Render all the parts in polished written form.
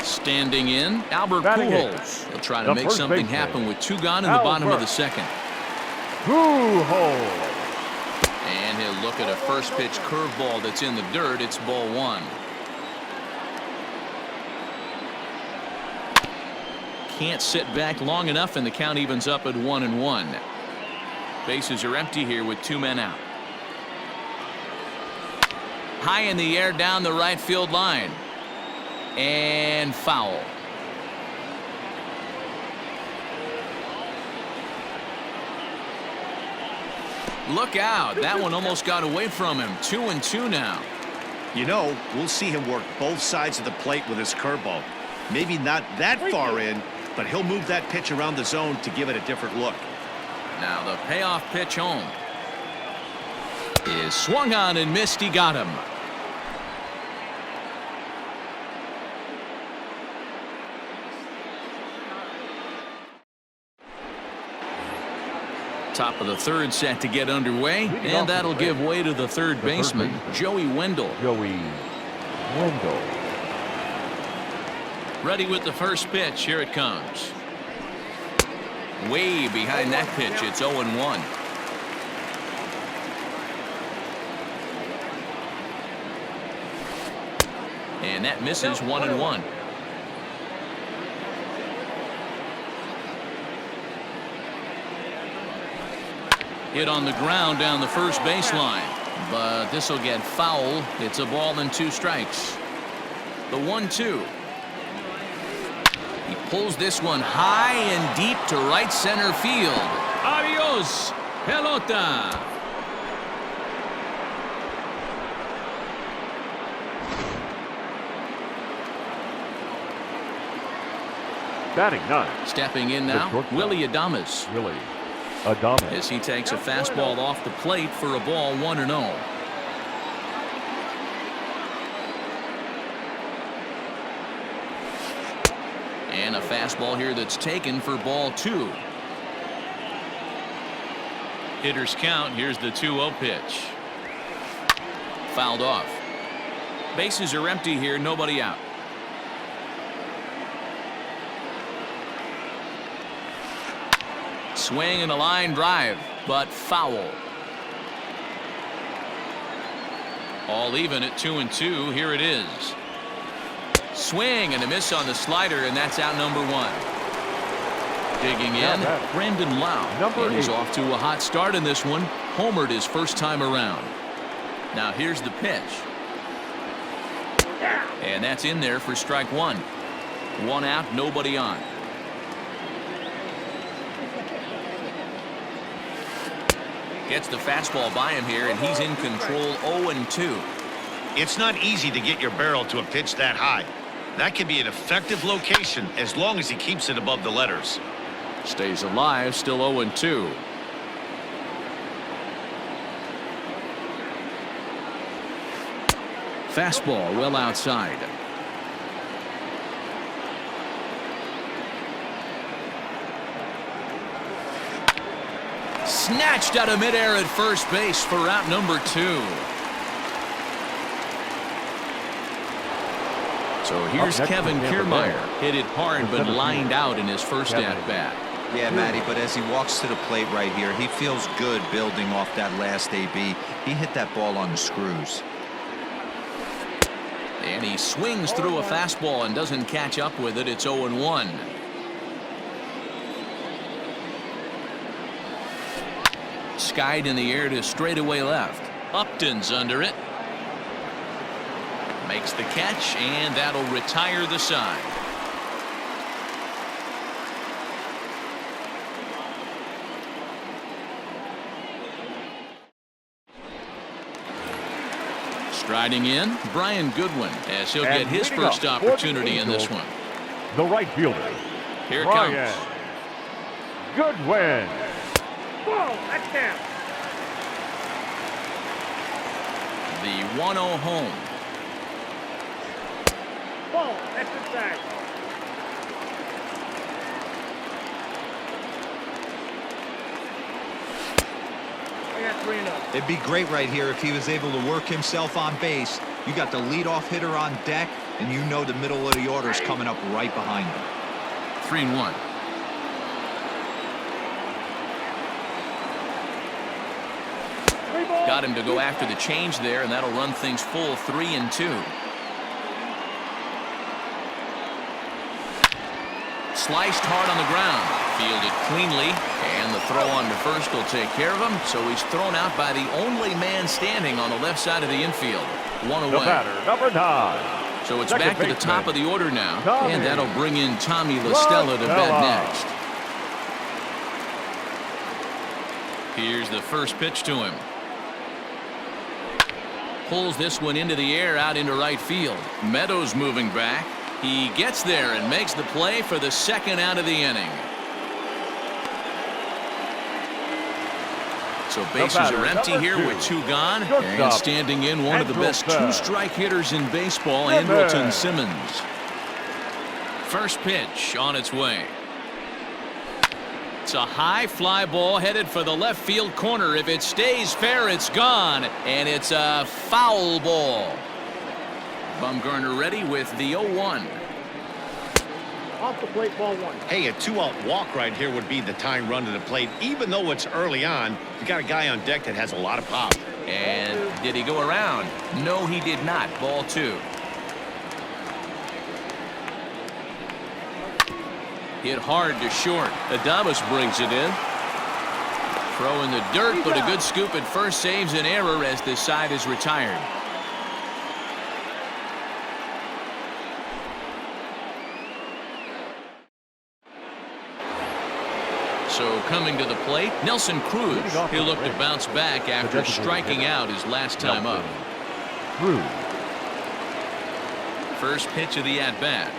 Standing in, Albert Pujols. He'll try to make something happen with 2 gone in the bottom of the second. Pujols. And he'll look at a first pitch curveball that's in the dirt. It's ball 1. Can't sit back long enough, and the count evens up at 1-1. Bases are empty here with 2 men out. High in the air down the right field line. And foul. Look out. That one almost got away from him. 2-2 now. You know, we'll see him work both sides of the plate with his curveball. Maybe not that far in, but he'll move that pitch around the zone to give it a different look. Now the payoff pitch home is swung on and missed. He got him. Top of the third set to get underway, and that'll give way to the third baseman, Joey Wendell. Ready with the first pitch. Here it comes. Way behind that pitch. It's 0-1. And that misses. 1-1. Hit on the ground down the first baseline, but this will get foul. It's a ball and 2 strikes. The 1-2. He pulls this one high and deep to right center field. Adios, pelota. Batting 9. Stepping in now, Willie Adames. As he takes a fastball off the plate for a ball. 1-0. And a fastball here that's taken for ball 2. Hitters count. Here's the 2-0 pitch. Fouled off. Bases are empty here. Nobody out. Swing and a line drive, but foul. All even at 2-2. Here it is. Swing and a miss on the slider, and that's out number 1. Digging in, Rendon. And he's off to a hot start in this one. Homered his first time around. Now here's the pitch. And that's in there for strike 1. 1 out, nobody on. Gets the fastball by him here, and he's in control. 0-2. It's not easy to get your barrel to a pitch that high. That can be an effective location as long as he keeps it above the letters. Stays alive, still 0-2. Fastball well outside. Snatched out of midair at first base for out number 2. So here's Kevin Kiermaier. Hit it hard but lined out in his first at-bat. Yeah, Matty, but as he walks to the plate right here, he feels good building off that last AB. He hit that ball on the screws. And he swings through a fastball and doesn't catch up with it. It's 0-1. Skied in the air to straightaway left. Upton's under it. Makes the catch, and that'll retire the side. Striding in, Brian Goodwin, as he'll get his first opportunity in this one. The right fielder. Here it comes. Goodwin. Ball, that's down. The 1-0 home. Ball, that's inside. I got 3-0. It'd be great right here if he was able to work himself on base. You got the leadoff hitter on deck. and you know the middle of the order is coming up right behind him. 3-1. Got him to go after the change there, and that'll run things full 3-2. Sliced hard on the ground, fielded cleanly, and the throw on to first will take care of him. So he's thrown out by the only man standing on the left side of the infield. One away. The batter, number 9. So it's Second back to the top baseman, of the order now, Tommy and that'll bring in Tommy La Stella to bat next. Here's the first pitch to him. Pulls this one into the air out into right field. Meadows moving back. He gets there and makes the play for the second out of the inning. So bases are empty here with 2 gone, and standing in one of the best 2-strike hitters in baseball, Andrelton Simmons. First pitch on its way. It's a high fly ball headed for the left field corner. If it stays fair, it's gone, and it's a foul ball. Bumgarner ready with the 0-1. Off the plate, ball 1. Hey, a 2-out walk right here would be the tying run to the plate. Even though it's early on, you got a guy on deck that has a lot of pop. And did he go around? No, he did not. Ball 2. Hit hard to short. Adames brings it in. Throw in the dirt, but a good scoop at first saves an error as this side is retired. So coming to the plate, Nelson Cruz. He'll look to bounce back after striking out his last time up. Cruz. First pitch of the at-bat.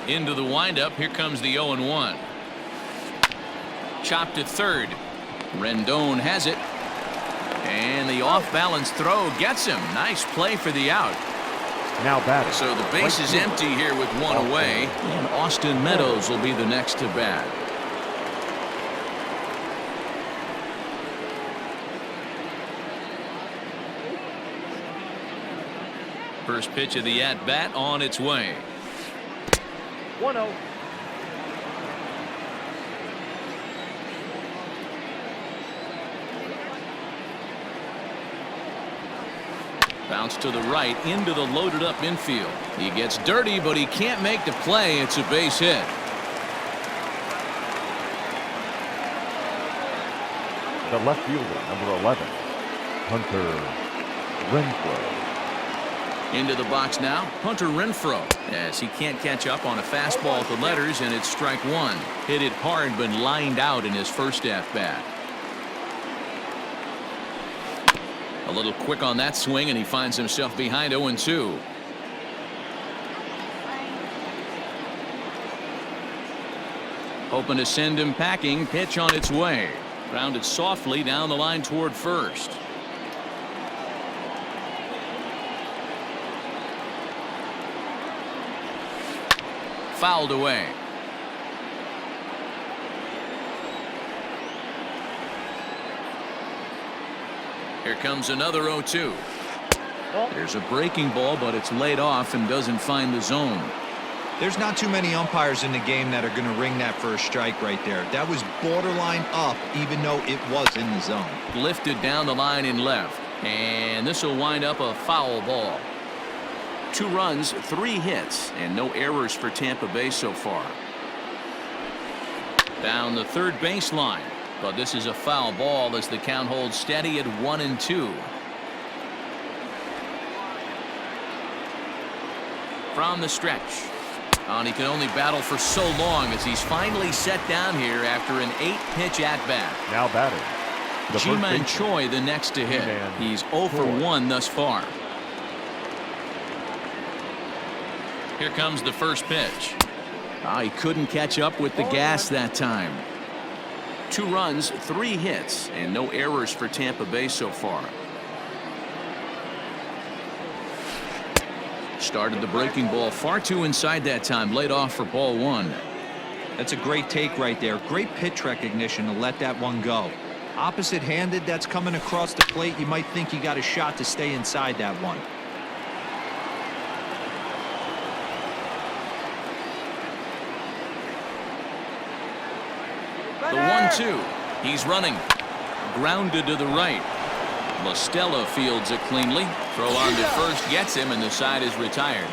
Into the windup. Here comes the 0-1. Chopped at third. Rendon has it. And the off-balance throw gets him. Nice play for the out. Now batting. So the base is empty here with 1 away. And Austen Meadows will be the next to bat. First pitch of the at-bat on its way. 1-0. Bounce to the right into the loaded up infield. He gets dirty, but he can't make the play. It's a base hit. The left fielder, number 11, Hunter Renfroe. Into the box now, Hunter Renfroe, as he can't catch up on a fastball at the letters, and it's strike 1. Hit it hard, but lined out in his first at-bat. A little quick on that swing, and he finds himself behind 0-2. Hoping to send him packing. Pitch on its way. Grounded softly down the line toward first. Fouled away. Here comes another 0-2. There's a breaking ball, but it's laid off and doesn't find the zone. There's not too many umpires in the game that are going to ring that first strike right there. That was borderline up, even though it was in the zone. Lifted down the line in left, and this will wind up a foul ball. 2 runs, 3 hits, and no errors for Tampa Bay so far. Down the third baseline, but this is a foul ball as the count holds steady at 1-2. From the stretch. And he can only battle for so long as he's finally set down here after an 8-pitch at-bat. Now batting. Ji-Man Choi the next to hit. He's 0 for 1 thus far. Here comes the first pitch. He couldn't catch up with the gas that time. 2 runs, 3 hits, and no errors for Tampa Bay so far. Started the breaking ball far too inside that time. Laid off for ball 1. That's a great take right there. Great pitch recognition to let that one go. Opposite-handed, that's coming across the plate. You might think you got a shot to stay inside that one. The 1-2. He's running. Grounded to the right. Mostella fields it cleanly. Throw on to first gets him, and the side is retired.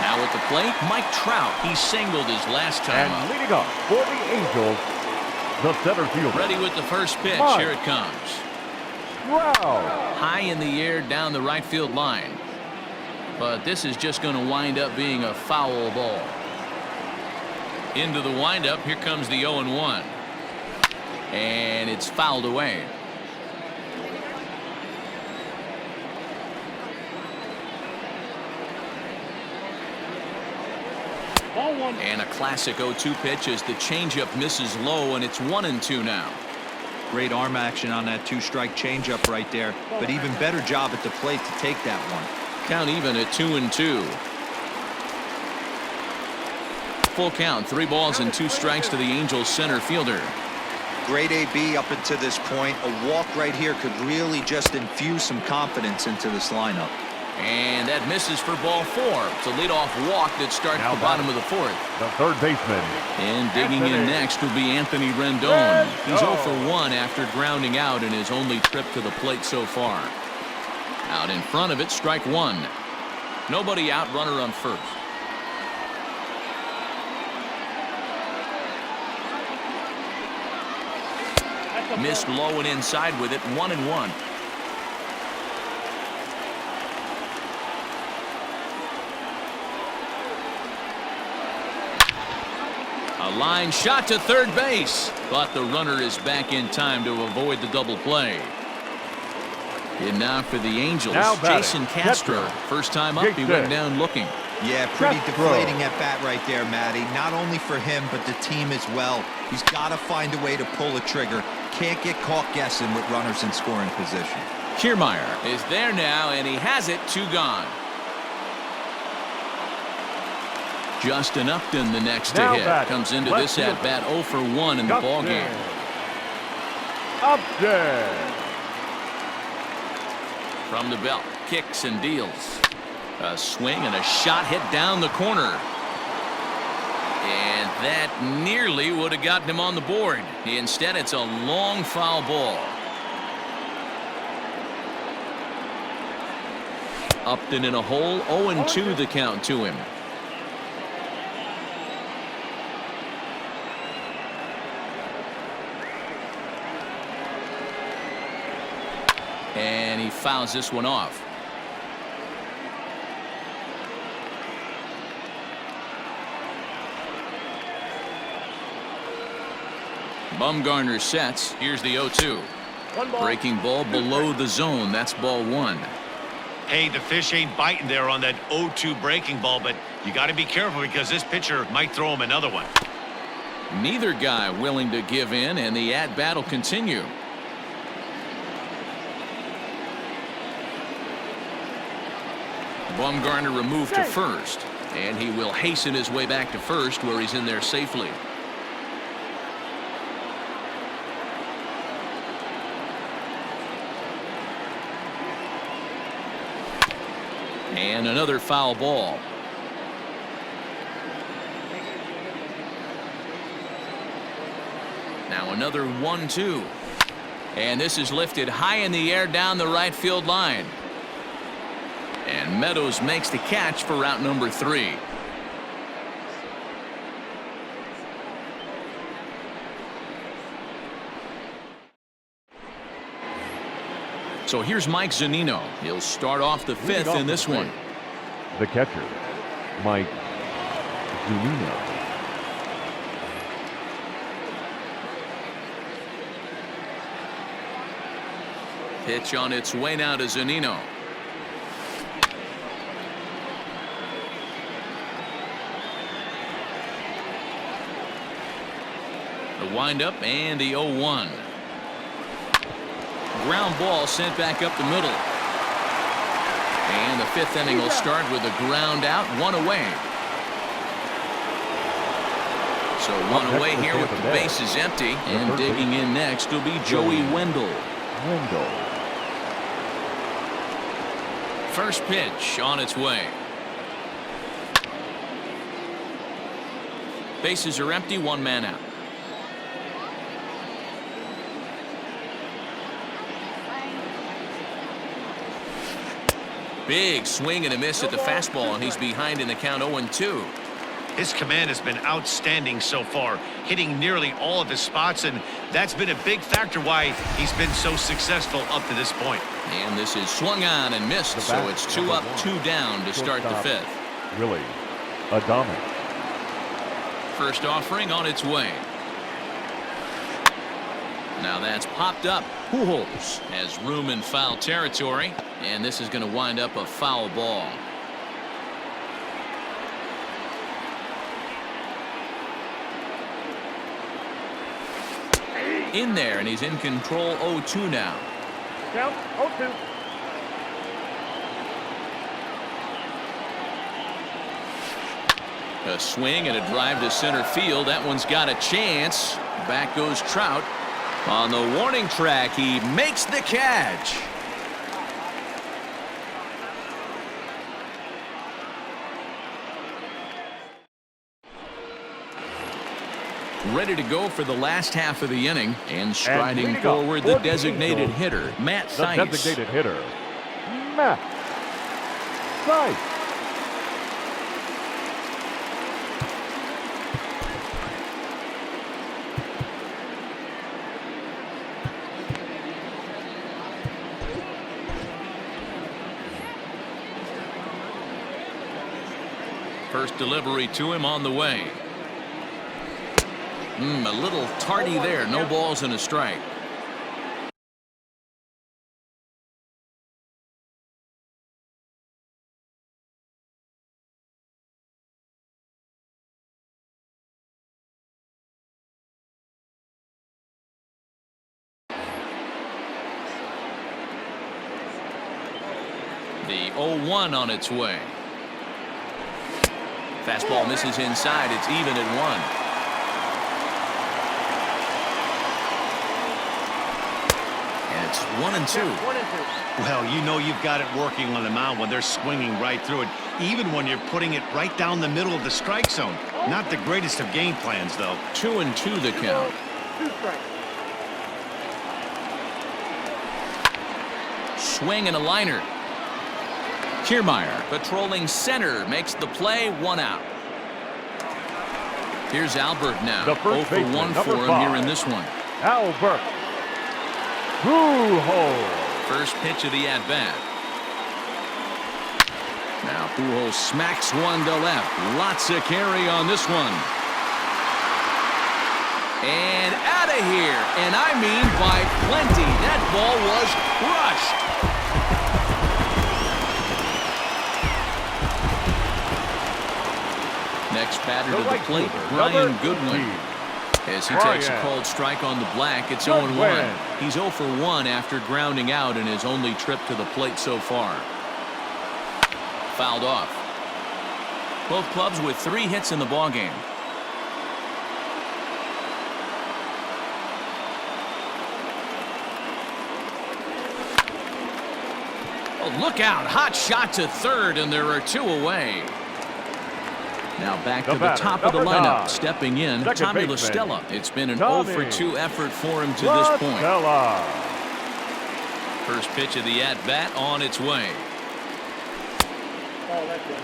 Now at the plate, Mike Trout. He singled his last time And up. leading up for the Angels, the center fielder. Ready with the first pitch. Mike Here it comes. Trout. High in the air down the right field line. But this is just going to wind up being a foul ball. Into the windup. Here comes the 0-1. And it's fouled away. Ball 1. And a classic 0-2 pitch as the changeup misses low, and it's 1-2 now. Great arm action on that two-strike changeup right there. But even better job at the plate to take that one. Count even at 2-2. Full count. 3 balls and 2 strikes to the Angels center fielder. Great AB up until this point. A walk right here could really just infuse some confidence into this lineup. And that misses for ball 4. It's a leadoff walk that starts Now the bottom of the 4th. The third baseman. And digging in next will be Anthony Rendon. He's 0 for 1 after grounding out in his only trip to the plate so far. Out in front of it, strike 1. Nobody out, runner on first. Missed low and inside with it, 1-1. A line shot to third base, but the runner is back in time to avoid the double play. And now for the Angels, Now batting, Jason Castro. First time up, he went down looking. Yeah, pretty Castro. deflating at bat right there, Matty. Not only for him, but the team as well. He's got to find a way to pull a trigger. Can't get caught guessing with runners in scoring position. Kiermaier is there now, and he has it. 2 gone. Justin Upton, the next to Now hit, batting, comes into left this fielder. at bat 0 for 1 in the ball game. Upton. From the belt, kicks and deals. A swing and a shot hit down the corner. And that nearly would have gotten him on the board. Instead, it's a long foul ball. Upton in a hole, 0-2 the count to him. And he fouls this one off. Bumgarner sets. Here's the 0-2. 1 ball. Breaking ball below the zone. That's ball 1. Hey, the fish ain't biting there on that 0-2 breaking ball, but you got to be careful because this pitcher might throw him another one. Neither guy willing to give in, and the at-bat will continue. Bumgarner removed to first, and he will hasten his way back to first, where he's in there safely. And another foul ball. Now another 1-2. And this is lifted high in the air down the right field line. And Meadows makes the catch for route number 3. So here's Mike Zunino. He'll start off the 5th in this one. The catcher, Mike Zunino. Pitch on its way now to Zunino. The windup and the 0-1. ground ball sent back up the middle. And the 5th inning will start with a ground out, 1 away. So 1 away here with the bases empty. And digging in next will be Joey Wendell. First pitch on its way. Bases are empty, 1 man out. Big swing and a miss at the fastball, and he's behind in the count 0-2. His command has been outstanding so far, hitting nearly all of his spots, and that's been a big factor why he's been so successful up to this point. And this is swung on and missed, so it's 2 up, 2 down to start the 5th. Really, Adames. First offering on its way. Now that's popped up. Pujols has room in foul territory, and this is going to wind up a foul ball. In there, and he's in control. 0-2 now. Count 0-2. A swing and a drive to center field. That one's got a chance. Back goes Trout. On the warning track, he makes the catch. Ready to go for the last half of the inning, and striding forward the designated hitter, Matt Thaiss. The designated hitter, Matt Thaiss. First delivery to him on the way. A little tardy there. No balls and a strike. The 0-1 on its way. Fastball misses inside. It's even at 1. It's 1-2. Well, you know you've got it working on the mound when they're swinging right through it, even when you're putting it right down the middle of the strike zone. Not the greatest of game plans, though. 2-2 the count. 2 strikes. Swing and a liner. Kiermaier patrolling center makes the play. 1 out. Here's Albert now. 0 for 1 for him here in this one. Albert Pujols. First pitch of the at-bat. Now Pujols smacks one to left. Lots of carry on this one. And out of here. And I mean by plenty. That ball was crushed. Next batter to the plate, Brian Goodwin. As he takes a cold strike on the black, it's 0-1. He's 0 for 1 after grounding out in his only trip to the plate so far. Fouled off. Both clubs with 3 hits in the ballgame. Oh, look out. Hot shot to third, and there are 2 away. Now back to the top of the lineup. Stepping in, Tommy La Stella. It's been an 0 for 2 effort for him to this point. First pitch of the at-bat on its way. Oh, that's it.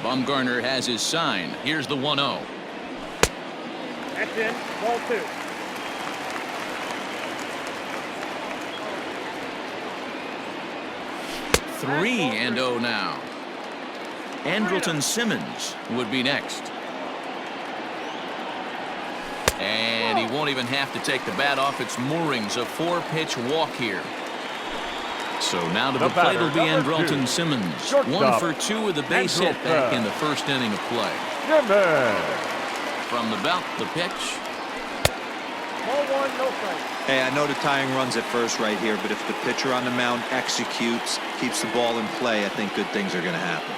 Bumgarner has his sign. Here's the 1-0. That's in. Ball 2. Three and 0 now. Andrelton Simmons would be next. And he won't even have to take the bat off its moorings. A 4-pitch walk here. So now to the plate will be Andrelton Simmons. 1 for 2 with a base hit back in the first inning of play. From the belt, the pitch. Ball one, no strikes. Hey, I know the tying runs at first right here, but if the pitcher on the mound executes, keeps the ball in play, I think good things are going to happen.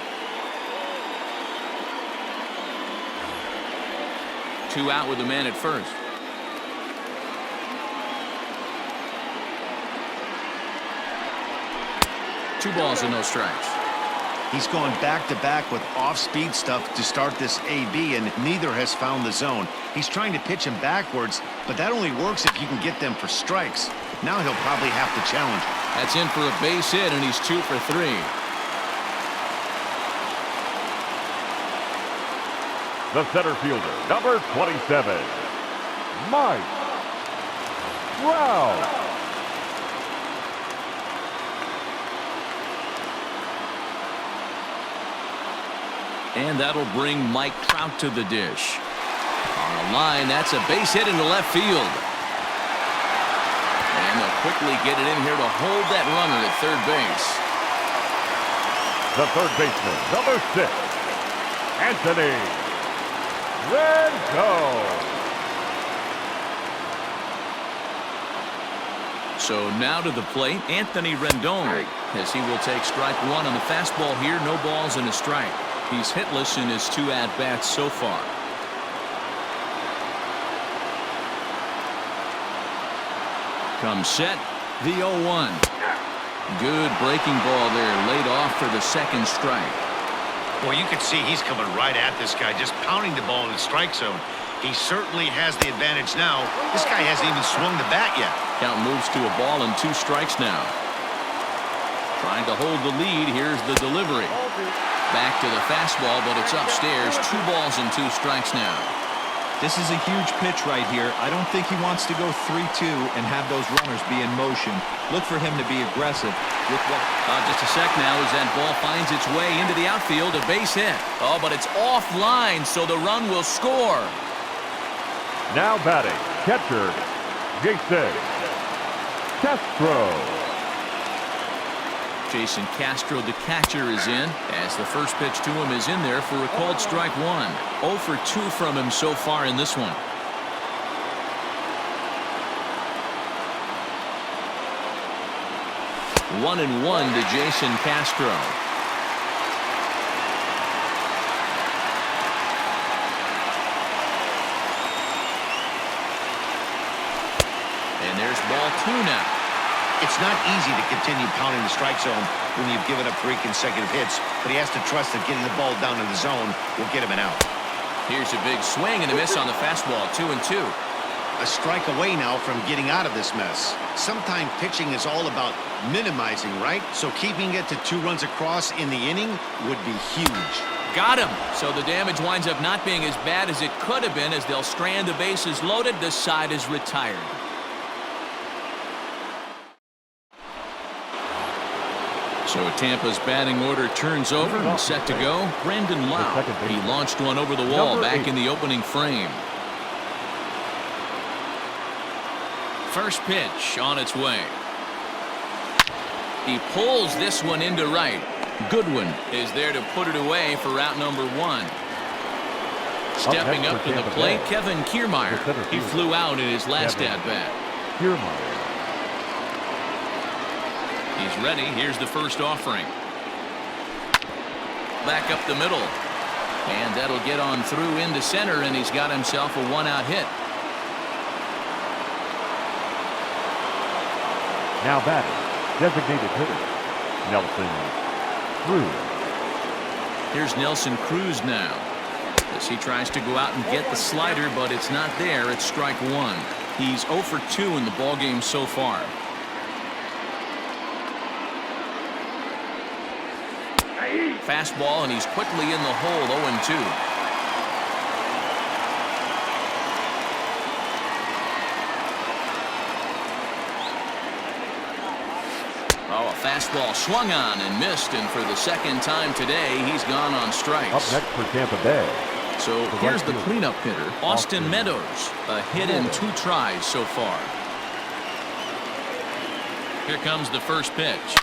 2 out with the man at first. Two balls and no strikes. He's gone back-to-back with off-speed stuff to start this AB, and neither has found the zone. He's trying to pitch him backwards, but that only works if you can get them for strikes. Now he'll probably have to challenge. That's in for a base hit, and he's 2 for 3. The center fielder, number 27, Mike Cruz. And that'll bring Mike Trout to the dish. On a line, that's a base hit into left field. And they'll quickly get it in here to hold that runner at third base. The third baseman, number 6, Anthony Rendon. So now to the plate, Anthony Rendon, as he will take strike one on the fastball here. No balls and a strike. He's hitless in his 2 at-bats so far. Comes set, the 0-1. Good breaking ball there, laid off for the second strike. Well, you can see he's coming right at this guy, just pounding the ball in the strike zone. He certainly has the advantage now. This guy hasn't even swung the bat yet. Count moves to a ball and 2 strikes now. Trying to hold the lead. Here's the delivery. Back to the fastball, but it's upstairs. 2 balls and 2 strikes now. This is a huge pitch right here. I don't think he wants to go 3-2 and have those runners be in motion. Look for him to be aggressive with what... Just a sec now as that ball finds its way into the outfield. A base hit. Oh, but it's offline, so the run will score. Now batting, catcher, Jason Castro. Jason Castro, the catcher, is in as the first pitch to him is in there for a called strike one. 0 for 2 from him so far in this one. One and one to Jason Castro. And there's ball 2 now. It's not easy to continue pounding the strike zone when you've given up 3 consecutive hits, but he has to trust that getting the ball down in the zone will get him an out. Here's a big swing and a miss on the fastball. 2-2. A strike away now from getting out of this mess. Sometimes pitching is all about minimizing, right? So keeping it to 2 runs across in the inning would be huge. Got him. So the damage winds up not being as bad as it could have been as they'll strand the bases loaded. This side is retired. So Tampa's batting order turns over and set to go. Rendon Lau. He launched one over the wall back in the opening frame. First pitch on its way. He pulls this one into right. Goodwin is there to put it away for out number 1. Stepping up to the plate, Kevin Kiermaier. He flew out in his last at-bat. Kiermaier. He's ready. Here's the first offering. Back up the middle. And that'll get on through into center, and he's got himself a 1-out hit. Now batting, designated hitter, Nelson Cruz. Here's Nelson Cruz now. As he tries to go out and get the slider, but it's not there. It's strike 1. He's 0 for 2 in the ballgame so far. Fastball, and he's quickly in the hole. 0-2. Oh, a fastball swung on and missed, and for the second time today, he's gone on strikes. Up next for Tampa Bay. So here's the cleanup hitter, Austen Meadows. A hit in 2 tries so far. Here comes the first pitch.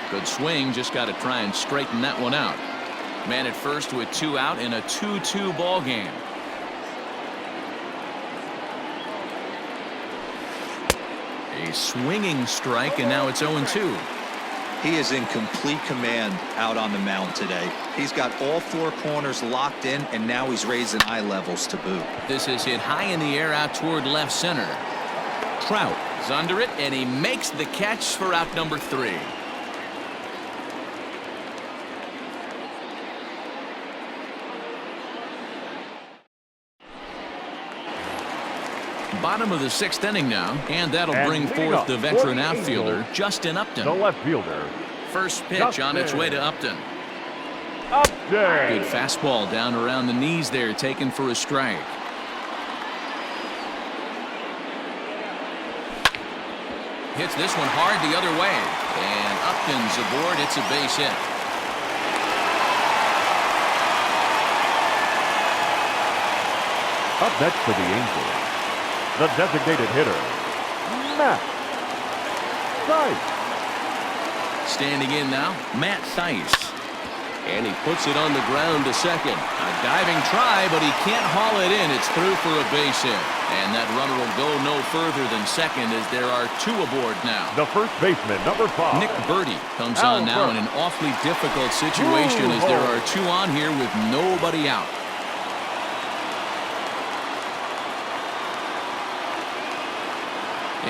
Good swing, just got to try and straighten that one out. Man at first with 2 out in a 2-2 ball game. A swinging strike, and now it's 0-2. He is in complete command out on the mound today. He's got all four corners locked in, and now he's raising eye levels to boot. This is hit high in the air out toward left center. Trout is under it, and he makes the catch for out number 3. Bottom of the 6th inning now, and that'll bring forth the veteran outfielder, Justin Upton. The left fielder. First pitch on its way to Upton. Upton. Good fastball down around the knees there, taken for a strike. Hits this one hard the other way, and Upton's aboard. It's a base hit. Up next for the Angels, the designated hitter, Matt Thaiss. Standing in now, Matt Thaiss. And he puts it on the ground to second. A diving try, but he can't haul it in. It's through for a base hit. And that runner will go no further than second as there are 2 aboard now. The first baseman, number 5. Nick Birdie comes on now in an awfully difficult situation as there are 2 on here with nobody out.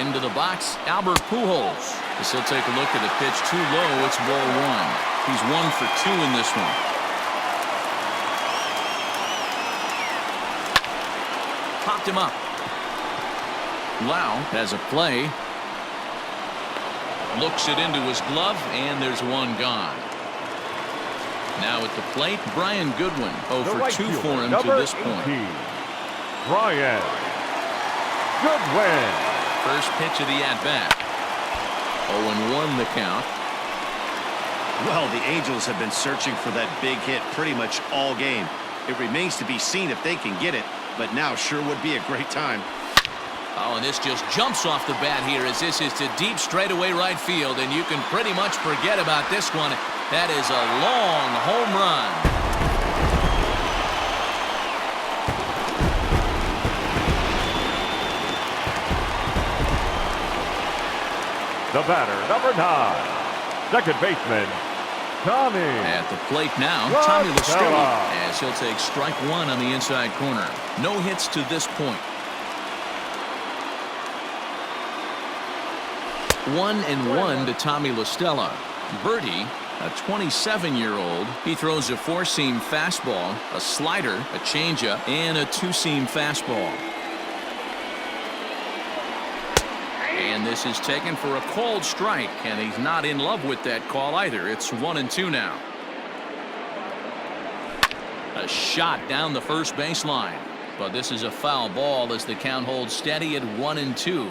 Into the box, Albert Pujols. As he'll take a look at a pitch too low, it's ball 1. He's 1 for 2 in this one. Popped him up. Lau has a play. Looks it into his glove, and there's 1 gone. Now at the plate, Brian Goodwin. 0 for 2 for him to this point. Brian Goodwin. First pitch of the at-bat. 0-1 the count. Well, the Angels have been searching for that big hit pretty much all game. It remains to be seen if they can get it, but now sure would be a great time. Oh, and this just jumps off the bat here as this is to deep straightaway right field, and you can pretty much forget about this one. That is a long home run. The batter, number 9, second baseman, Tommy. At the plate now, Tommy Listella, as he'll take strike 1 on the inside corner. No hits to this point. 1-1 to Tommy Listella. Birdie, a 27-year-old, he throws a 4-seam fastball, a slider, a changeup, and a 2-seam fastball. And this is taken for a called strike, and he's not in love with that call either. It's 1-2 now. A shot down the first baseline, but this is a foul ball as the count holds steady at 1-2.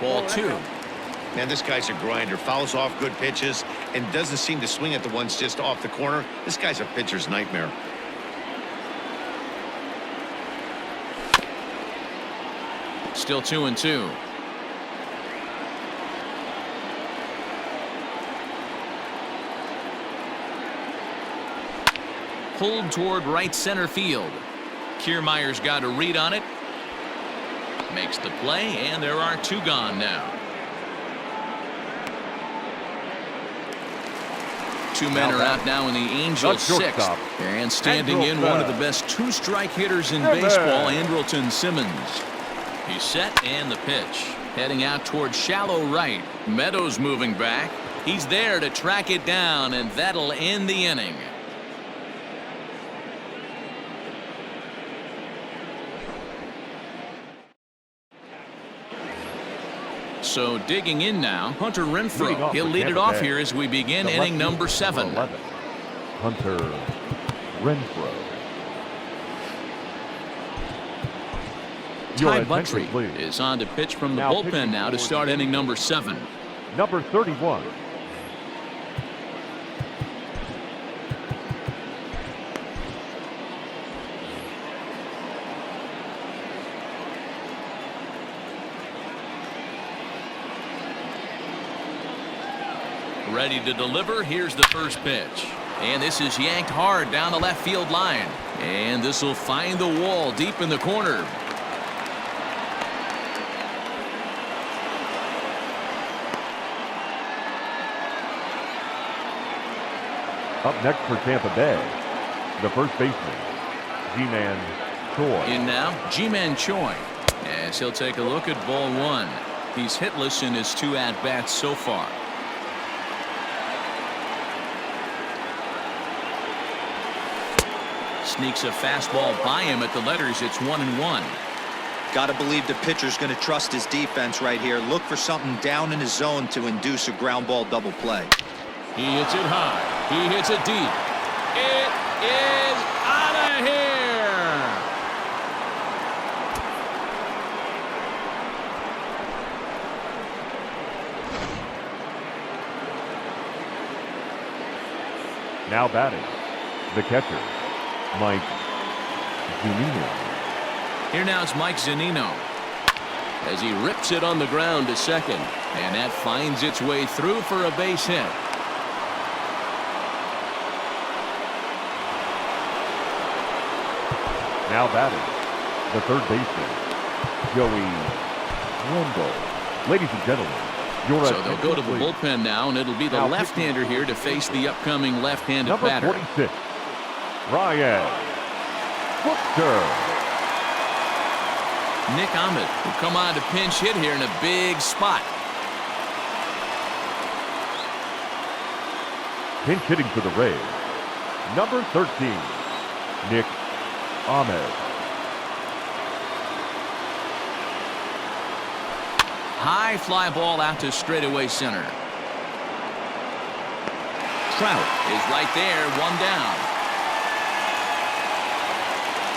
Ball 2. Man, this guy's a grinder. Fouls off good pitches and doesn't seem to swing at the ones just off the corner. This guy's a pitcher's nightmare. Still 2-2. Pulled toward right center field. Kiermaier's got a read on it. Makes the play, and there are 2 gone now. 2 men are out now in the Angels' 6th. And standing in one of the best 2-strike hitters in baseball, Andrelton Simmons. He's set, and the pitch. Heading out toward shallow right. Meadows moving back. He's there to track it down, and that'll end the inning. So digging in now, Hunter Renfroe. He'll lead it off here as we begin inning number 7. 11. Hunter Renfroe. Ty Buttrey is on to pitch from the bullpen now to start inning number 7. Number 31. Ready to deliver. Here's the first pitch. And this is yanked hard down the left field line. And this will find the wall deep in the corner. Up next for Tampa Bay, the first baseman, Ji-Man Choi. In now, Ji-Man Choi, as he'll take a look at ball one. He's hitless in his 2 at-bats so far. Sneaks a fastball by him at the letters. It's 1-1. Got to believe the pitcher's going to trust his defense right here. Look for something down in his zone to induce a ground ball double play. He hits it high. He hits it deep. It is out of here. Now batting, the catcher, Mike Zunino. Here now is Mike Zunino as he rips it on the ground to second, and that finds its way through for a base hit. Now batting, the third baseman, Joey Rendon. Ladies and gentlemen, so they'll go to the bullpen now, and it'll be the left-hander here to face the upcoming left-handed batter. Number 46, Ryan Booker. Nick Ahmed will come on to pinch hit here in a big spot. Pinch hitting for the Rays, number 13, Nick Ahmed. High fly ball out to straightaway center. Trout is right there, 1 down.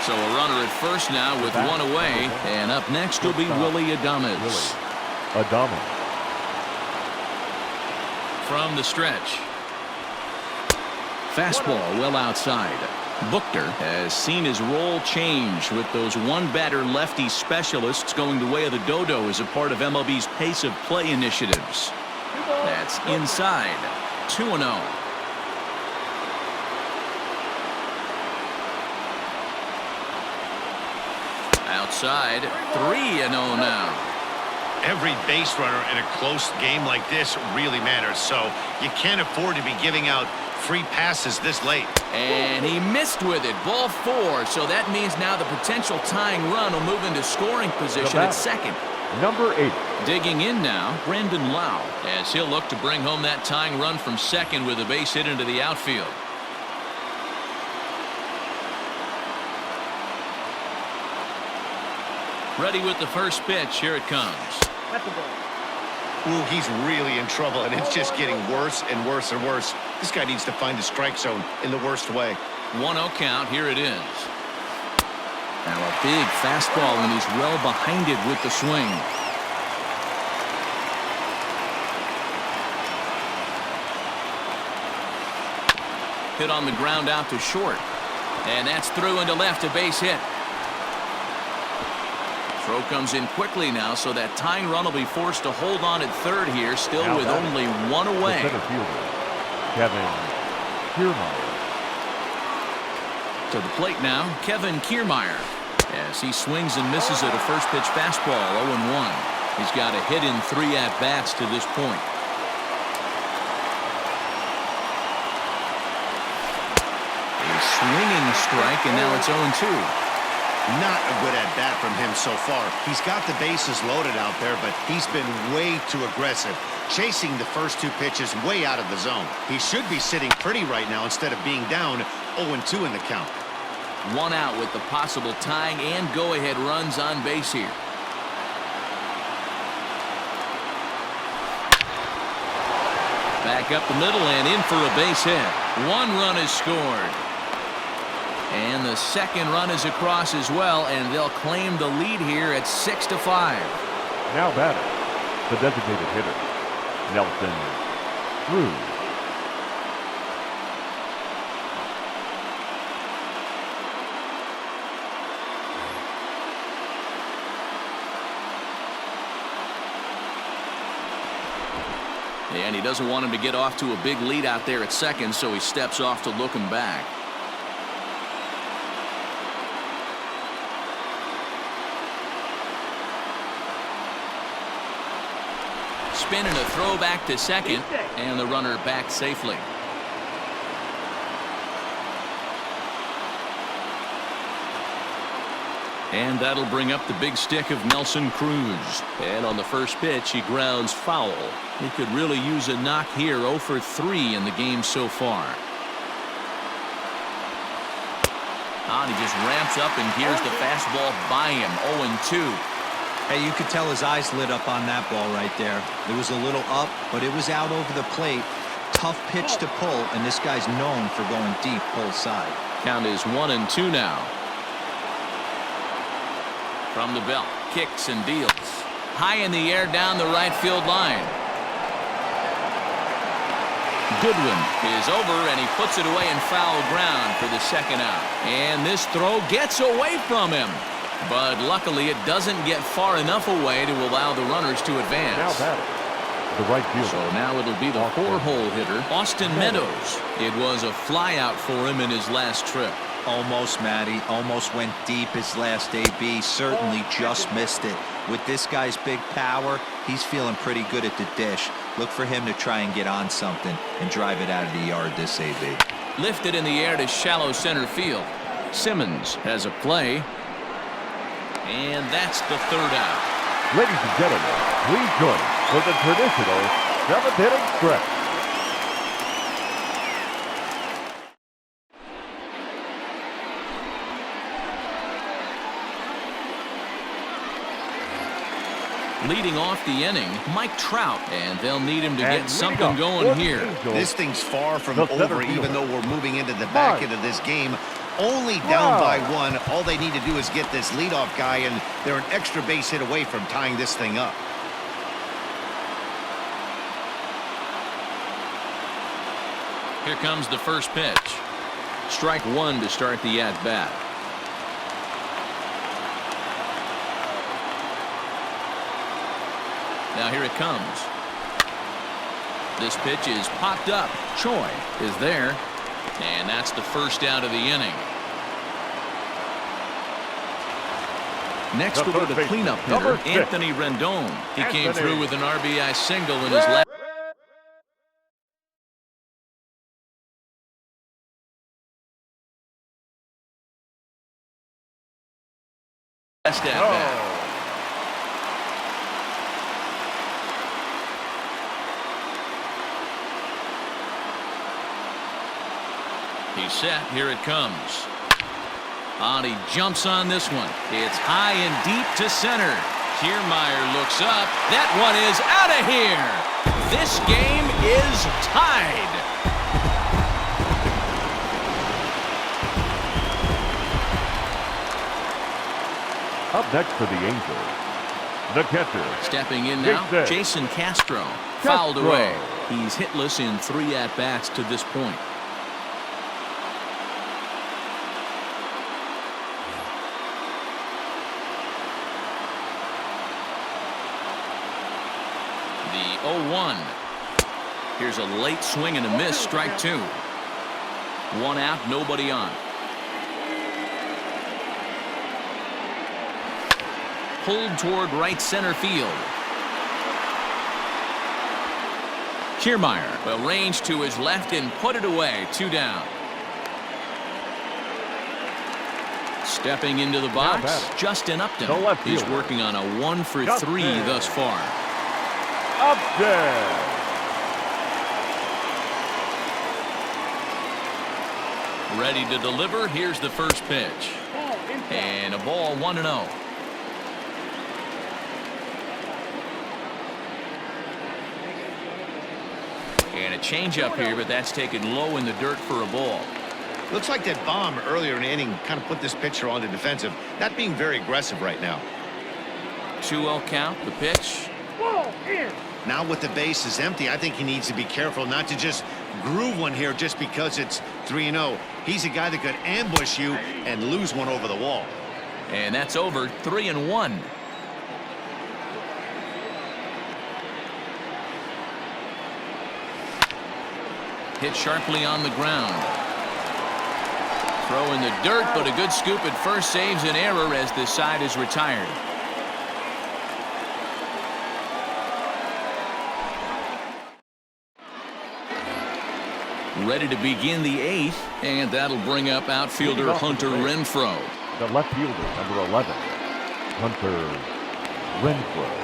So a runner at first now with 1 away, and up next will be Willie Adames. From the stretch. Fastball well outside. Booker has seen his role change with those 1-batter lefty specialists going the way of the dodo as a part of MLB's pace of play initiatives. That's inside. 2-0. Outside. 3-0 now. Every base runner in a close game like this really matters, so you can't afford to be giving out free passes this late. And he missed with it. Ball 4. So that means now the potential tying run will move into scoring position at second. Number 8. Digging in now, Rendon as he'll look to bring home that tying run from second with a base hit into the outfield. Ready with the first pitch. Here it comes. That's a ball. Ooh, he's really in trouble, and it's just getting worse and worse and worse. This guy needs to find the strike zone in the worst way. 1-0 count. Here it is. Now a big fastball, and he's well behind it with the swing. Hit on the ground out to short. And that's through into left, a base hit. Throw comes in quickly now, so that tying run will be forced to hold on at third here, still with only 1 away. The center fielder, Kevin Kiermaier. To the plate now, Kevin Kiermaier, as he swings and misses at a first pitch fastball, 0-1. He's got a hit in 3 at-bats to this point. A swinging strike, and now it's 0-2. Not a good at-bat from him so far. He's got the bases loaded out there, but he's been way too aggressive, chasing the first 2 pitches way out of the zone. He should be sitting pretty right now instead of being down 0-2 in the count. 1 out with the possible tying and go-ahead runs on base here. Back up the middle and in for a base hit. 1 run is scored. And the second run is across as well, and they'll claim the lead here at 6-5. Now batting, the designated hitter, Nelson Cruz. And he doesn't want him to get off to a big lead out there at second, so he steps off to look him back. spin and a throw back to second, and the runner back safely. And that'll bring up the big stick of Nelson Cruz. And on the first pitch, he grounds foul. He could really use a knock here. 0 for 3 in the game so far. And he just ramps up and here's the fastball by him. 0-2. Hey, you could tell his eyes lit up on that ball right there. It was a little up, but it was out over the plate. Tough pitch to pull, and this guy's known for going deep pull side. Count is 1-2 now. From the belt, kicks and deals. High in the air down the right field line. Goodwin is over, and he puts it away in foul ground for the second out. And this throw gets away from him. But luckily, it doesn't get far enough away to allow the runners to advance. Now batting, the right fielder. So now it'll be the 4-hole hitter, Austen Meadows. It was a fly out for him in his last trip. Almost, Matty. Almost went deep his last AB. Certainly just missed it. With this guy's big power, he's feeling pretty good at the dish. Look for him to try and get on something and drive it out of the yard this AB. Lifted in the air to shallow center field. Simmons has a play. And that's the third out. Ladies and gentlemen, please join us for the traditional 7th inning stretch. Leading off the inning, Mike Trout, and they'll need him to get something going here. This thing's far from over, even though we're moving into the back end of this game. Only down by 1. All they need to do is get this leadoff guy, and they're an extra base hit away from tying this thing up. Here comes the first pitch. Strike 1 to start the at-bat. Now here it comes. This pitch is popped up. Choi is there. And that's the first out of the inning. Next we'll go to cleanup hitter Anthony Rendon. He came through with an RBI single in his last at-bat. He's set. Here it comes. And he jumps on this one. It's high and deep to center. Kiermaier looks up. That one is out of here. This game is tied. Up next for the Angels, the catcher. Stepping in now, Jason Castro. Fouled away. He's hitless in 3 at-bats to this point. The 0-1. Here's a late swing and a miss. Strike 2. 1 out, nobody on. Pulled toward right center field. Kiermaier will range to his left and put it away. 2 down. Stepping into the box, Justin Upton. He's working on a 1 for 3 thus far. Upton. Ready to deliver. Here's the first pitch. And a ball 1-0. And a changeup here, but that's taken low in the dirt for a ball. Looks like that bomb earlier in the inning kind of put this pitcher on the defensive. Not being very aggressive right now. 2-0 count. The pitch. Ball in. Now with the bases empty, I think he needs to be careful not to just groove one here just because it's 3-0. He's a guy that could ambush you and lose one over the wall. And that's over. 3-1. Hit sharply on the ground. Throw in the dirt, but a good scoop at first saves an error as this side is retired. Ready to begin the 8th, and that'll bring up outfielder Hunter Renfroe. The left fielder, number 11, Hunter Renfroe.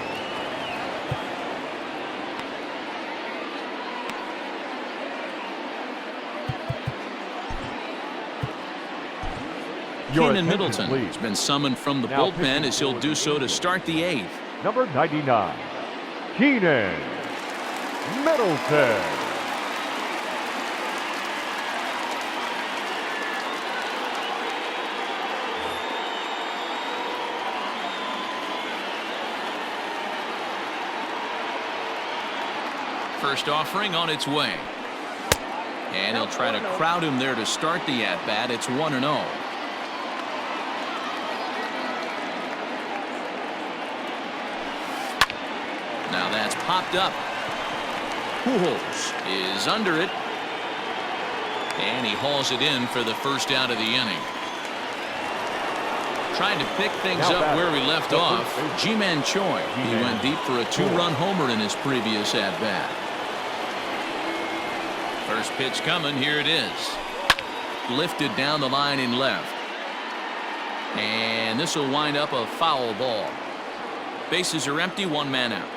Keenan Middleton has been summoned from the bullpen as he'll do so to start the 8th. Number 99, Keenan Middleton. First offering on its way. And he'll try to crowd him there to start the at-bat. It's 1-0. Now that's popped up. Pujols is under it. And he hauls it in for the first out of the inning. Trying to pick things up where we left off. Ji-Man Choi. He went deep for a 2-run homer in his previous at-bat. First pitch coming. Here it is. Lifted down the line in left. And this will wind up a foul ball. Bases are empty. One man out.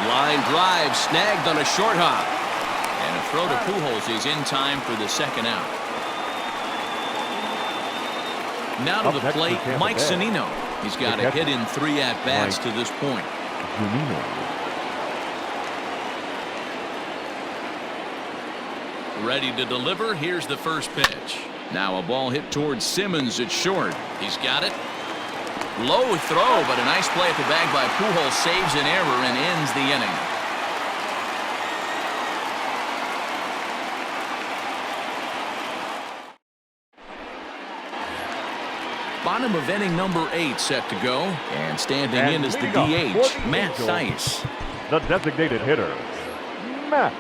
Line drive snagged on a short hop. And a throw to Pujols is in time for the second out. Now to the plate, Mike Zunino. He's got a hit in 3 at-bats to this point. Ready to deliver. Here's the first pitch. Now a ball hit towards Simmons at short. He's got it. Low throw, but a nice play at the bag by Pujols saves an error and ends the inning. Bottom of inning number 8 set to go, and standing in is the DH, Matt Thaiss. The designated hitter, Matt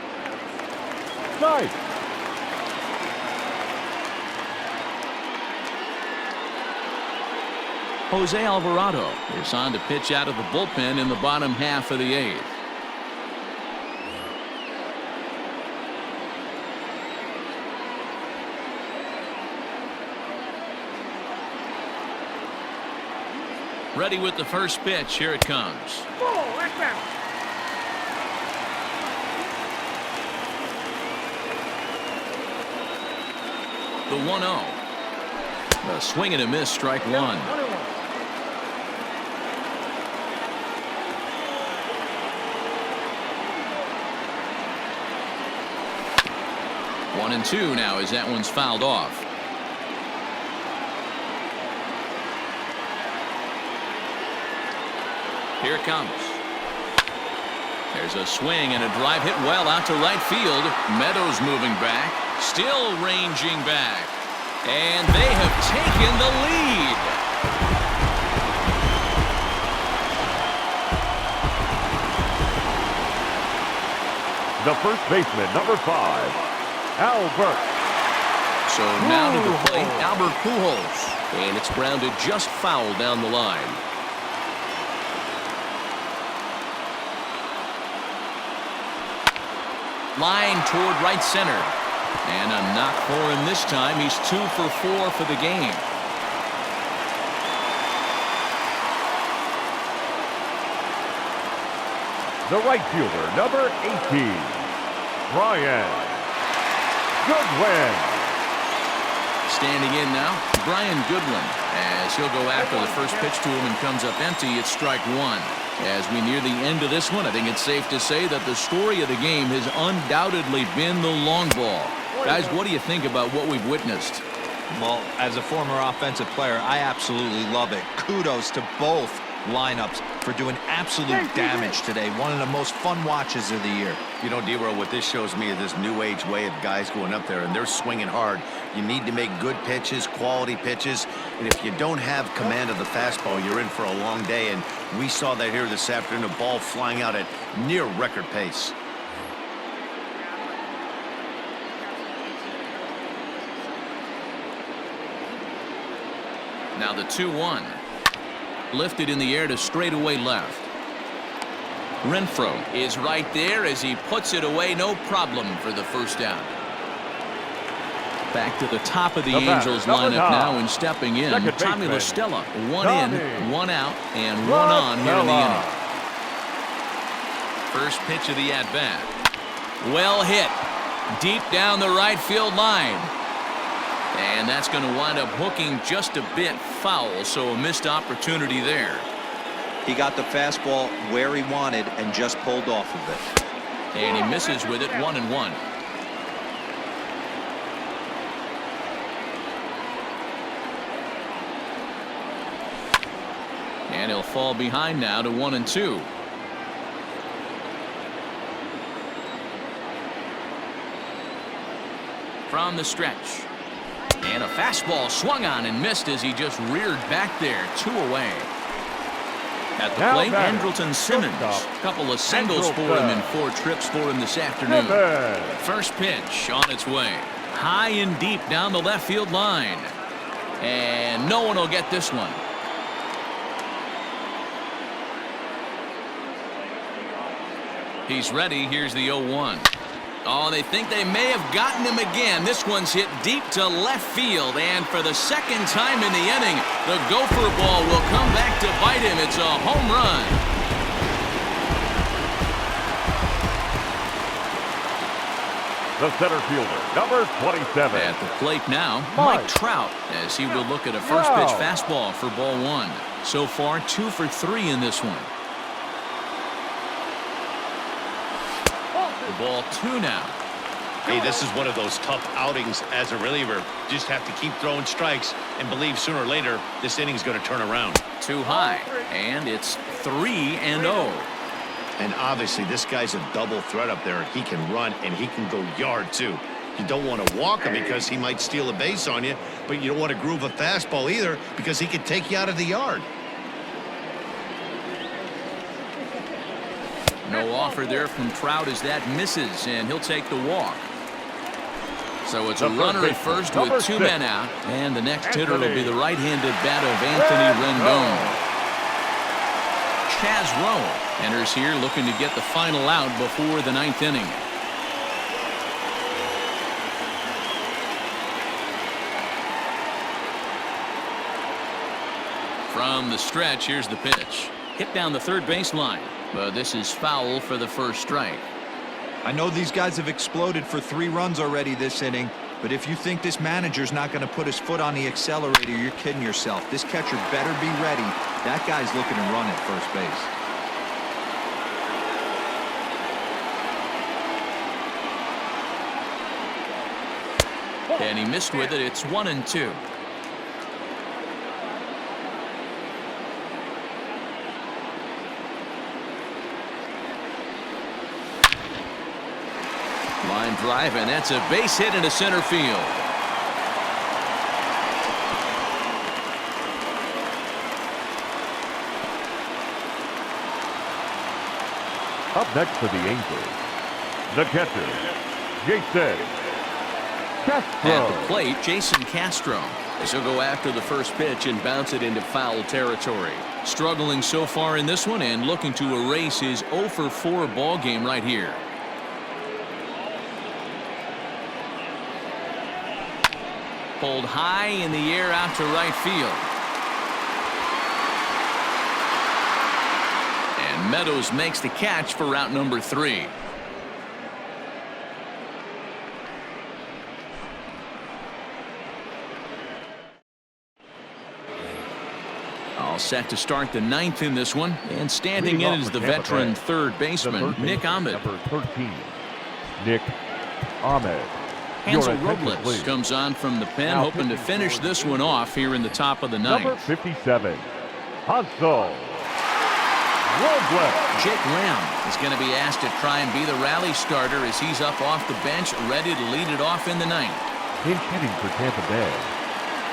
Thaiss. Jose Alvarado is on to pitch out of the bullpen in the bottom half of the 8th. Ready with the first pitch. Here it comes. The 1-0. A swing and a miss, strike one. One and two now as that one's fouled off. Here it comes. There's a swing and a drive hit well out to right field. Meadows moving back, still ranging back, and they have taken the lead. The first baseman, number 5, Albert. So now to the plate, Albert Pujols, and it's grounded just foul down the line. Line toward right center. And a knock for him this time. He's 2 for 4 for the game. The right fielder, number 18, Brian Goodwin. Standing in now, Brian Goodwin, as he'll go after the first pitch to him and comes up empty. It's strike one. As we near the end of this one, I think it's safe to say that the story of the game has undoubtedly been the long ball. Guys, what do you think about what we've witnessed? Well, as a former offensive player, I absolutely love it. Kudos to both lineups for doing absolute damage today. One of the most fun watches of the year. You know, D-Roll, what this shows me is this new age way of guys going up there, and they're swinging hard. You need to make good pitches, quality pitches, and if you don't have command of the fastball, you're in for a long day, and we saw that here this afternoon, a ball flying out at near record pace. Now the 2-1. Lifted in the air to straightaway left. Renfroe is right there as he puts it away, no problem for the first down. Back to the top of the Angels lineup now, and stepping in, Tommy La Stella. One in, one out, and one on here in the inning. First pitch of the at-bat. Well hit. Deep down the right field line. And that's going to wind up hooking just a bit foul, so a missed opportunity there. He got the fastball where he wanted and just pulled off of it. And he misses with it, 1-1. And he'll fall behind now to 1-2. From the stretch. And a fastball swung on and missed as he just reared back there. 2 away. At the plate, Andrelton Simmons. A couple of singles for him and 4 trips for him this afternoon. First pitch on its way. High and deep down the left field line. And no one will get this one. He's ready. Here's the 0-1. Oh, they think they may have gotten him again. This one's hit deep to left field, and for the second time in the inning, the gopher ball will come back to bite him. It's a home run. The center fielder, number 27. At the plate now, Mike Trout, as he will look at a first pitch fastball for ball 1. So far, 2 for 3 in this one. Ball 2 now. Hey, this is one of those tough outings as a reliever. Just have to keep throwing strikes and believe sooner or later this inning's going to turn around. Too high, and it's 3-0. And obviously this guy's a double threat up there. He can run and he can go yard too. You don't want to walk him because he might steal a base on you, but you don't want to groove a fastball either because he could take you out of the yard. No offer there from Trout as that misses, and he'll take the walk. So it's a runner at first with 2 men out, and the next hitter will be the right-handed bat of Anthony Rendon. Chaz Rowe enters here looking to get the final out before the 9th inning. From the stretch, here's the pitch. Hit down the third baseline. But this is foul for the first strike. I know these guys have exploded for 3 runs already this inning, but if you think this manager's not going to put his foot on the accelerator, you're kidding yourself. This catcher better be ready. That guy's looking to run at first base. And he missed with it. It's 1-2. Line drive, and that's a base hit into center field. Up next for the Angels, the catcher, Jason Castro. At the plate, Jason Castro. As he'll go after the first pitch and bounce it into foul territory. Struggling so far in this one and looking to erase his 0 for 4 ball game right here. Pulled high in the air out to right field. And Meadows makes the catch for route number 3. All set to start the 9th in this one. And standing in is the veteran third baseman, Nick Ahmed. Number 13, Nick Ahmed. Hansel Robles comes on from the pen, hoping to finish this one off here in the top of the 9th. Number 57, Hansel Robles. Jake Lamb is going to be asked to try and be the rally starter as he's up off the bench, ready to lead it off in the 9th. Pinch hitting for Tampa Bay,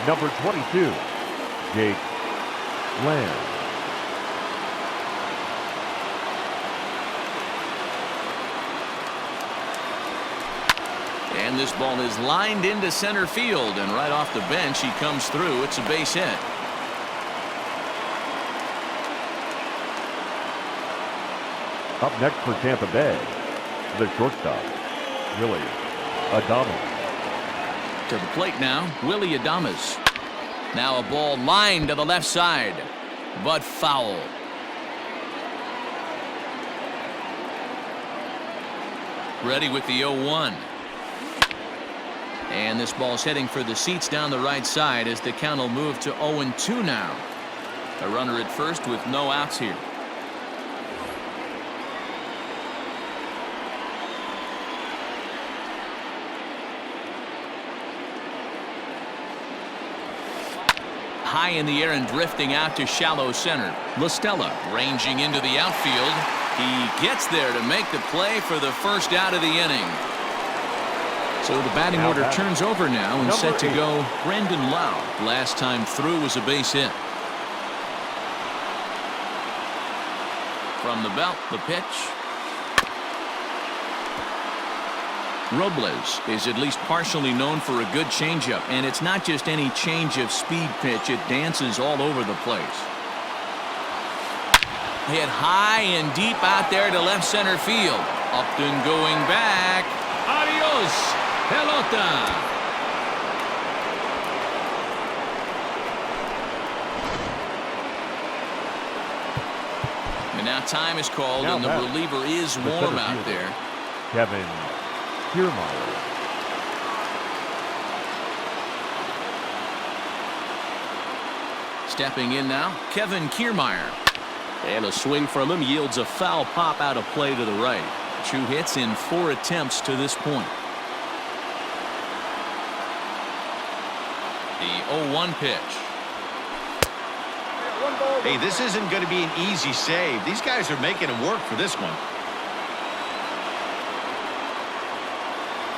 number 22, Jake Lamb. And this ball is lined into center field, and right off the bench he comes through. It's a base hit. Up next for Tampa Bay, the shortstop, Willie Adames. To the plate now, Willie Adames. Now a ball lined to the left side, but foul. Ready with the 0-1. And this ball's heading for the seats down the right side as the count will move to 0-2 now. A runner at first with no outs here. High in the air and drifting out to shallow center. La Stella ranging into the outfield. He gets there to make the play for the first out of the inning. So the batting order turns over now and set to go Rendon. Last time through was a base hit. From the belt, the pitch. Robles is at least partially known for a good changeup, and it's not just any change of speed pitch. It dances all over the place. Hit high and deep out there to left center field. Upton going back. Adios, pelota. And now time is called, and the reliever is warm out there. Kevin Kiermaier. Stepping in now, Kevin Kiermaier. And a swing from him yields a foul pop out of play to the right. 2 hits in 4 attempts to this point. The 0-1 pitch. Hey, this isn't going to be an easy save. These guys are making it work for this one.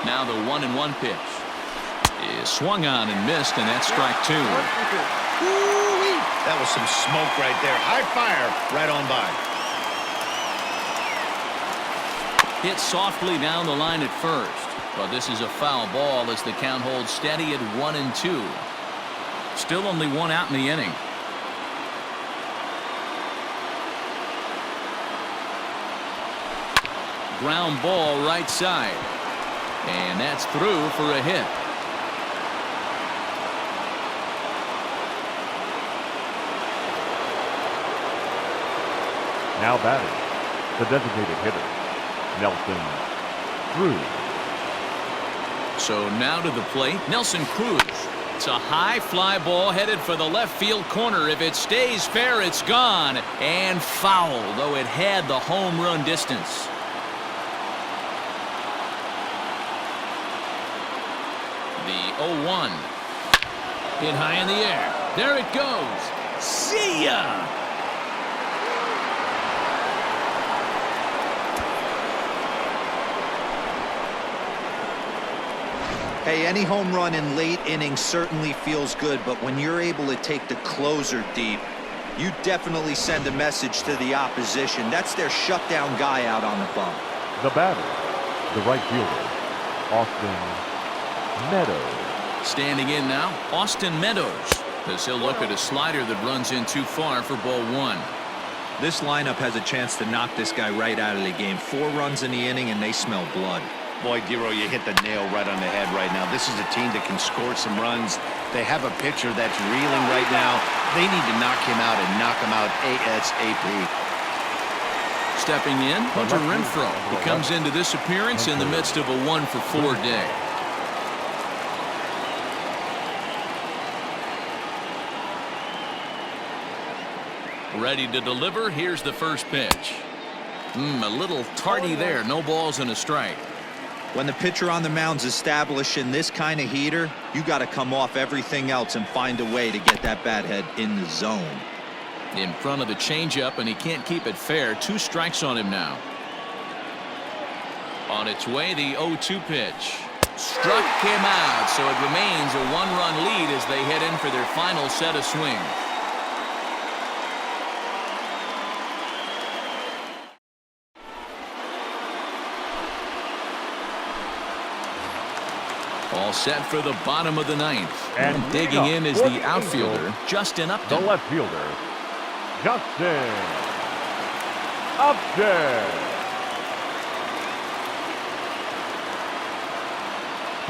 Now the 1-1 pitch is swung on and missed, and that's strike 2. That was some smoke right there. High fire right on by. Hit softly down the line at first, but this is a foul ball as the count holds steady at 1-2. Still only 1 out in the inning. Ground ball right side. And that's through for a hit. Now batting, the designated hitter, Nelson Cruz. So now to the plate, Nelson Cruz. It's a high fly ball headed for the left field corner. If it stays fair, it's gone. And foul, though it had the home run distance. The 0-1. Hit high in the air. There it goes. See ya! Hey, any home run in late innings certainly feels good, but when you're able to take the closer deep, you definitely send a message to the opposition. That's their shutdown guy out on the bump. The batter, the right fielder, Austen Meadows. Standing in now, Austen Meadows, as he'll look at a slider that runs in too far for ball 1. This lineup has a chance to knock this guy right out of the game. 4 runs in the inning, and they smell blood. Boy, Dero, you hit the nail right on the head right now. This is a team that can score some runs. They have a pitcher that's reeling right now. They need to knock him out and knock him out ASAP. Stepping in, Hunter Renfroe. He comes into this appearance in the midst of a 1-for-4 day. Ready to deliver. Here's the first pitch. A little tardy there. No balls and a strike. When the pitcher on the mound's establishing this kind of heater, you got to come off everything else and find a way to get that bat head in the zone. In front of the changeup, and he can't keep it fair. 2 strikes on him now. On its way, the 0-2 pitch. Struck him out, so it remains a 1-run lead as they head in for their final set of swings. All set for the bottom of the 9th. And digging in is the outfielder, Justin Upton. The left fielder, Justin Upton.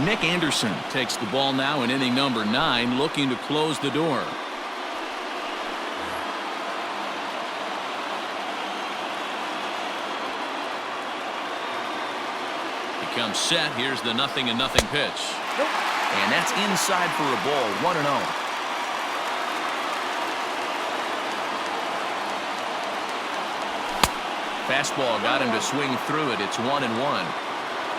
Nick Anderson takes the ball now in inning number 9, looking to close the door. He comes set. Here's the 0-0 pitch. And that's inside for a ball, 1-0. Fastball got him to swing through it. It's 1-1.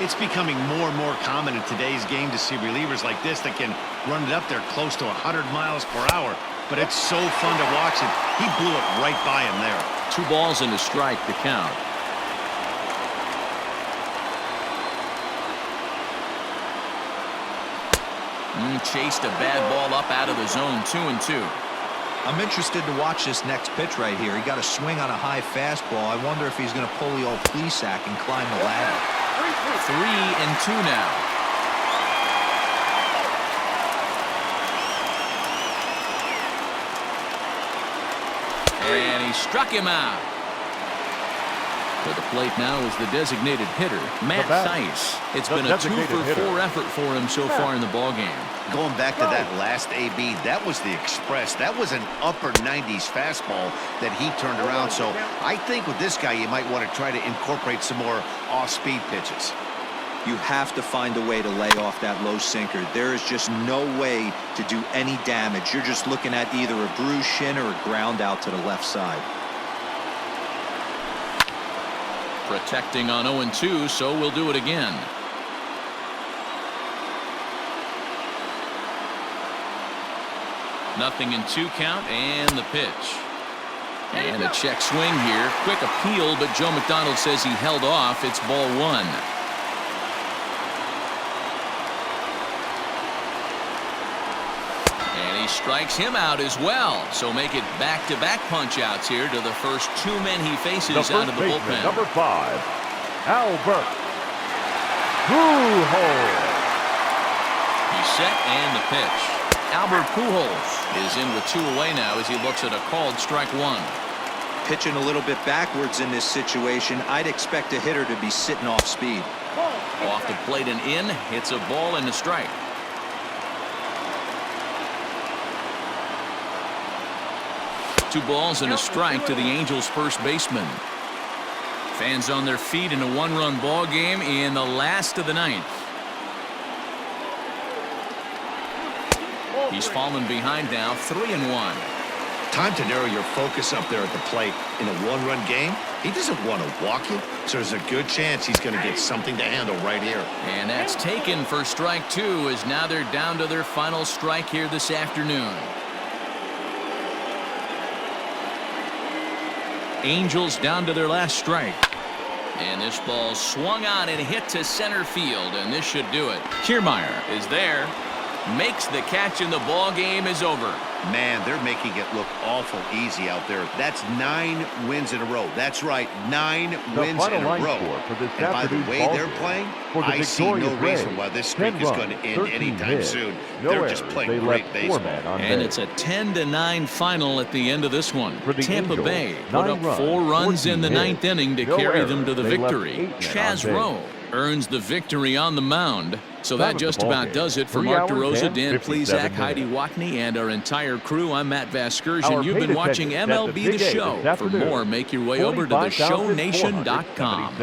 It's becoming more and more common in today's game to see relievers like this that can run it up there close to 100 miles per hour. But it's so fun to watch it. He blew it right by him there. 2 balls and a strike to count. Chased a bad ball up out of the zone. 2-2. I'm interested to watch this next pitch right here. He got a swing on a high fastball. I wonder if he's going to pull the old flea sack and climb the ladder. 3-2 now. And he struck him out. To the plate now is the designated hitter, Matt Thaiss. It's been a 2-for-4 effort for him so far in the ballgame. Going back to that last AB, that was the express. That was an upper 90s fastball that he turned around. So I think with this guy, you might want to try to incorporate some more off-speed pitches. You have to find a way to lay off that low sinker. There is just no way to do any damage. You're just looking at either a bruised shin or a ground out to the left side. Protecting on 0-2, so we'll do it again. Nothing in 2 count, and the pitch. And a check swing here. Quick appeal, but Joe McDonald says he held off. It's ball 1. And he strikes him out as well. So make it back-to-back punch-outs here to the first 2 men he faces out of the bullpen. Number 5, Albert Pujols. He's set, and the pitch. Albert Pujols is in with 2 away now as he looks at a called strike 1. Pitching a little bit backwards in this situation. I'd expect a hitter to be sitting off speed. Off the plate and in. It's a ball and a strike. Two balls and a strike to the Angels' first baseman. Fans on their feet in a 1-run ball game in the last of the 9th. He's fallen behind now, 3-1. Time to narrow your focus up there at the plate. In a 1-run game, he doesn't want to walk you, so there's a good chance he's going to get something to handle right here. And that's taken for strike 2, as now they're down to their final strike here this afternoon. Angels down to their last strike. And this ball swung on and hit to center field, and this should do it. Kiermaier is there. Makes the catch, and the ball game is over. Man, they're making it look awful easy out there. That's 9 wins in a row. That's right, 9 wins in a row. And by the way they're playing, I see no reason why this streak is going to end anytime soon. They're just playing great baseball. And it's a 10-9 final at the end of this one. Tampa Bay put up 4 runs in the 9th inning to carry them to the victory. Chaz Rowe earns the victory on the mound. So that just about does it for Mark DeRosa, Dan Plesac, Heidi Watney, and our entire crew. I'm Matt Vasgersian. You've been watching MLB The Show. For more, make your way over to theshownation.com.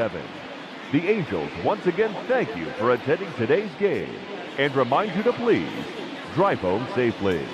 The Angels once again thank you for attending today's game and remind you to please drive home safely.